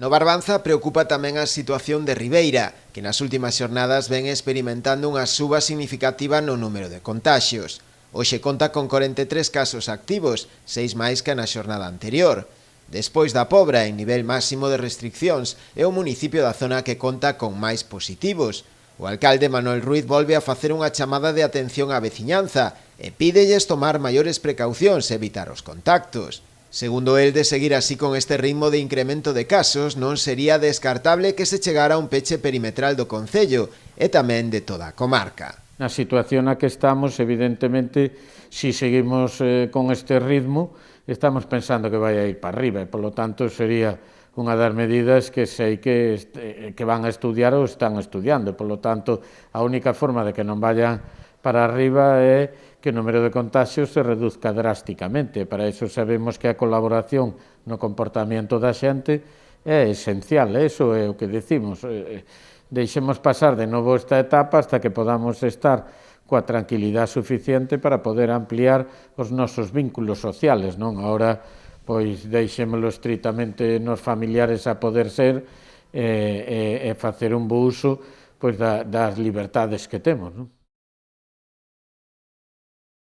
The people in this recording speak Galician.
No Barbanza preocupa tamén a situación de Ribeira, que nas últimas xornadas ven experimentando unha suba significativa no número de contaxios. Hoxe conta con 43 casos activos, 6 máis que na xornada anterior. Despois da Pobra, en nivel máximo de restriccións, é o municipio da zona que conta con máis positivos. O alcalde Manuel Ruiz volve a facer unha chamada de atención á veciñanza e pídelles tomar maiores precaucións e evitar os contactos. Segundo el, de seguir así con este ritmo de incremento de casos, non sería descartable que se chegara a un peche perimetral do concello e tamén de toda a comarca. Na situación na que estamos, evidentemente, se seguimos con este ritmo, estamos pensando que vai a ir para arriba e, polo tanto, sería unha das medidas que sei que van a estudiar ou están estudiando. Polo tanto, a única forma de que non vayan para arriba é que o número de contagios se reduzca drásticamente. Para iso sabemos que a colaboración no comportamento da xente é esencial, eso é o que decimos. Deixemos pasar de novo esta etapa hasta que podamos estar coa tranquilidade suficiente para poder ampliar os nosos vínculos sociales, non? Agora, pois, deixémolo estritamente nos familiares a poder ser e facer un bo uso pois, das libertades que temos, non?